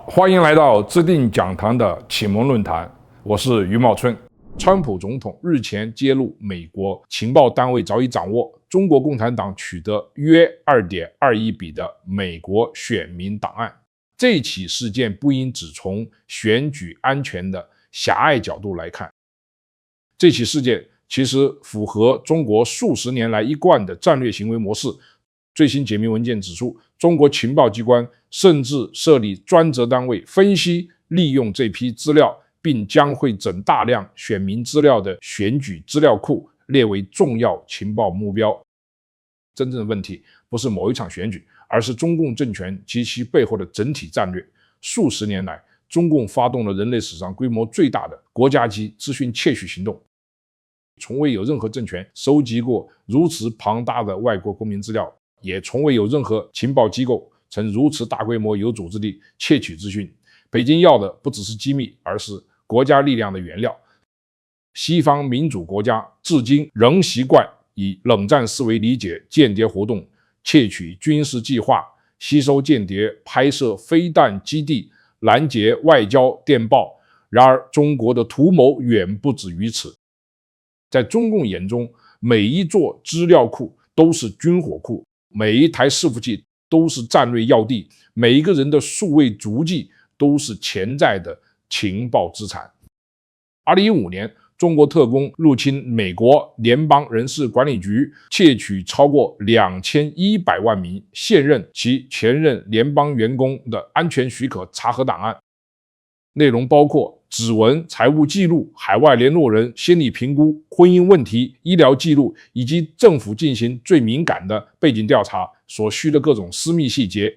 好，欢迎来到知定讲堂的启蒙论坛，我是余茂春。川普总统日前揭露，美国情报单位早已掌握中国共产党取得约 2.2 笔的美国选民档案。这起事件不应只从选举安全的狭隘角度来看，这起事件其实符合中国数十年来一贯的战略行为模式。最新解密文件指出，中国情报机关甚至设立专责单位分析利用这批资料，并将会整大量选民资料的选举资料库列为重要情报目标。真正的问题不是某一场选举，而是中共政权及其背后的整体战略。数十年来，中共发动了人类史上规模最大的国家级资讯窃取行动，从未有任何政权收集过如此庞大的外国公民资料，也从未有任何情报机构曾如此大规模有组织地窃取资讯。北京要的不只是机密，而是国家力量的原料。西方民主国家至今仍习惯以冷战思维理解间谍活动，窃取军事计划，吸收间谍，拍摄飞弹基地，拦截外交电报。然而中国的图谋远不止于此。在中共眼中，每一座资料库都是军火库，每一台伺服器都是战略要地，每一个人的数位足迹都是潜在的情报资产。2015年，中国特工入侵美国联邦人事管理局，窃取超过2100万名现任及前任联邦员工的安全许可查核档案，内容包括指纹、财务记录、海外联络人、心理评估、婚姻问题、医疗记录，以及政府进行最敏感的背景调查所需的各种私密细节。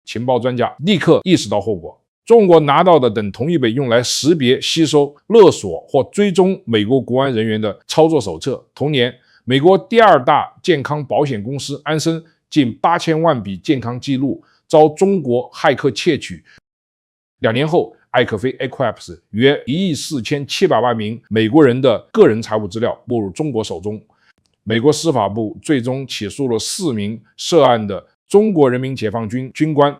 情报专家立刻意识到后果，中国拿到的等同一本用来识别、吸收、勒索或追踪美国国安人员的操作手册。同年，美国第二大健康保险公司安森近8000万笔健康记录遭中国骇客窃取。2年后，艾克菲 Equifax 约14700万名美国人的个人财务资料没入中国手中。美国司法部最终起诉了4名涉案的中国人民解放军军官。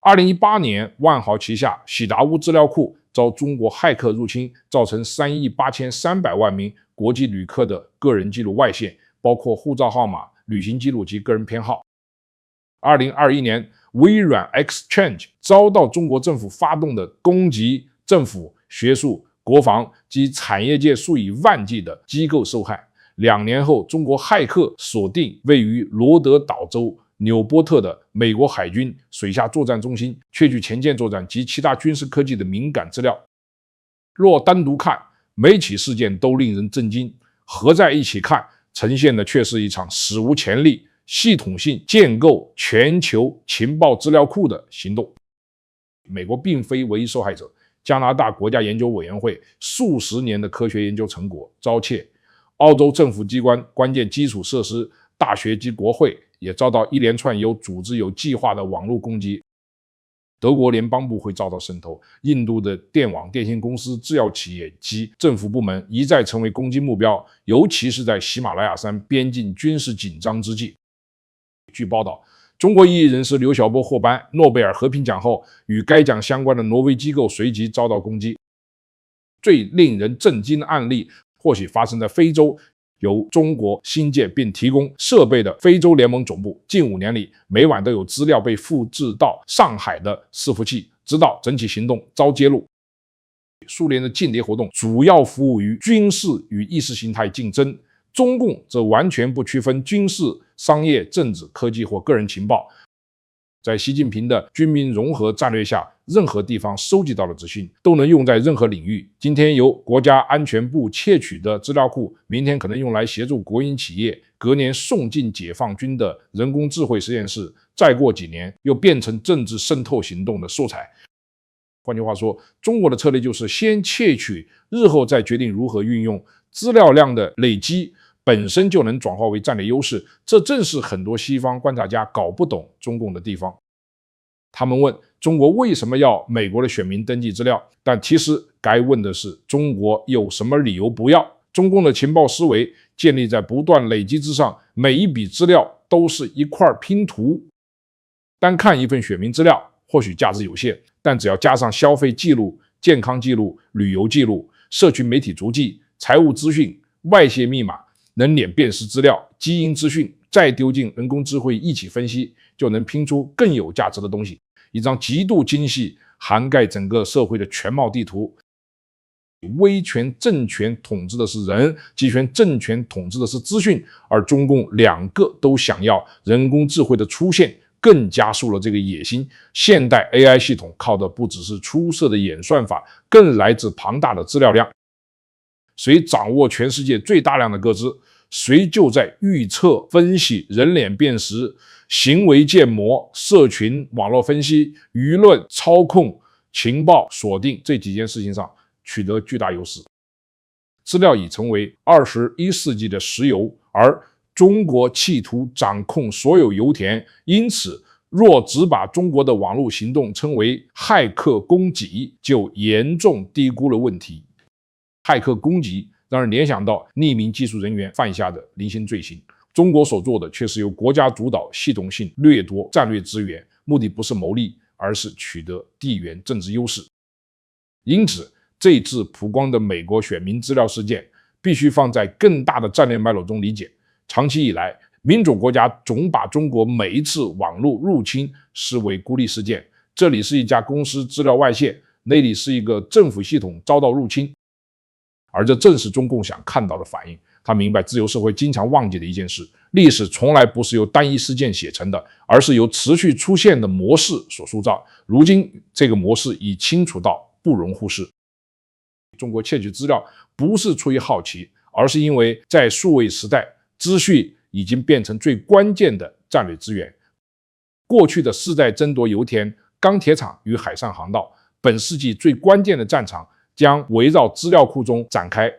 2018年，万豪旗下喜达屋资料库遭中国骇客入侵，造成3亿8300万名国际旅客的个人记录外泄，包括护照号码、旅行记录及个人偏好。2021年，微软 Exchange 遭到中国政府发动的攻击政府、学术、国防及产业界数以万计的机构受害。2年后，中国骇客锁定位于罗德岛州纽波特的美国海军水下作战中心，窃取前舰作战及其他军事科技的敏感资料。若单独看，每起事件都令人震惊，合在一起看，呈现的却是一场史无前例、系统性建构全球情报资料库的行动。美国并非唯一受害者，加拿大国家研究委员会数十年的科学研究成果遭窃，澳洲政府机关关键基础设施、大学及国会也遭到一连串有组织有计划的网络攻击。德国联邦部会遭到渗透，印度的电网电信公司、制药企业及政府部门一再成为攻击目标，尤其是在喜马拉雅山边境军事紧张之际。据报道，中国异议人士刘晓波获颁诺贝尔和平奖后，与该奖相关的挪威机构随即遭到攻击。最令人震惊的案例或许发生在非洲，由中国新建并提供设备的非洲联盟总部，近5年里每晚都有资料被复制到上海的伺服器，直到整起行动遭揭露。数年的间谍活动主要服务于军事与意识形态竞争，中共则完全不区分军事、商业、政治、科技或个人情报。在习近平的军民融合战略下，任何地方收集到的资讯都能用在任何领域。今天由国家安全部窃取的资料库，明天可能用来协助国营企业，隔年送进解放军的人工智慧实验室，再过几年又变成政治渗透行动的素材。换句话说，中国的策略就是先窃取，日后再决定如何运用。资料量的累积本身就能转化为战略优势，这正是很多西方观察家搞不懂中共的地方。他们问中国为什么要美国的选民登记资料，但其实该问的是中国有什么理由不要。中共的情报思维建立在不断累积之上，每一笔资料都是一块拼图。单看一份选民资料，或许价值有限，但只要加上消费记录、健康记录、旅游记录、社群媒体足迹、财务资讯、外泄密码、人脸辨识资料、基因资讯，再丢进人工智慧一起分析，就能拼出更有价值的东西。一张极度精细、涵盖整个社会的全貌地图。威权政权统治的是人，集权政权统治的是资讯，而中共两个都想要人工智慧的出现，更加速了这个野心。现代 AI 系统靠的不只是出色的演算法，更来自庞大的资料量。谁掌握全世界最大量的个资，谁就在预测、分析、人脸辨识、行为建模、社群网络分析、舆论操控、情报锁定这几件事情上取得巨大优势。资料已成为21世纪的石油，而中国企图掌控所有油田，因此若只把中国的网络行动称为骇客攻击，就严重低估了问题。骇客攻击让人联想到匿名技术人员犯下的零星罪行，中国所做的却是由国家主导、系统性掠夺战略资源，目的不是牟利，而是取得地缘政治优势。因此这次曝光的美国选民资料事件必须放在更大的战略脉络中理解。长期以来，民主国家总把中国每一次网络入侵视为孤立事件，这里是一家公司资料外泄，那里是一个政府系统遭到入侵，而这正是中共想看到的反应。他明白自由社会经常忘记的一件事，历史从来不是由单一事件写成的，而是由持续出现的模式所塑造。如今这个模式已清楚到不容忽视。中国窃取资料不是出于好奇，而是因为在数位时代，资讯已经变成最关键的战略资源。过去的世代争夺油田、钢铁厂与海上航道，本世纪最关键的战场将围绕资料库中展开。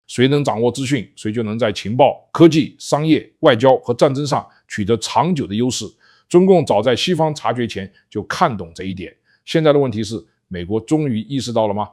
谁能掌握资讯，谁就能在情报、科技、商业、外交和战争上取得长久的优势。中共早在西方察觉前就看懂这一点，现在的问题是，美国终于意识到了吗？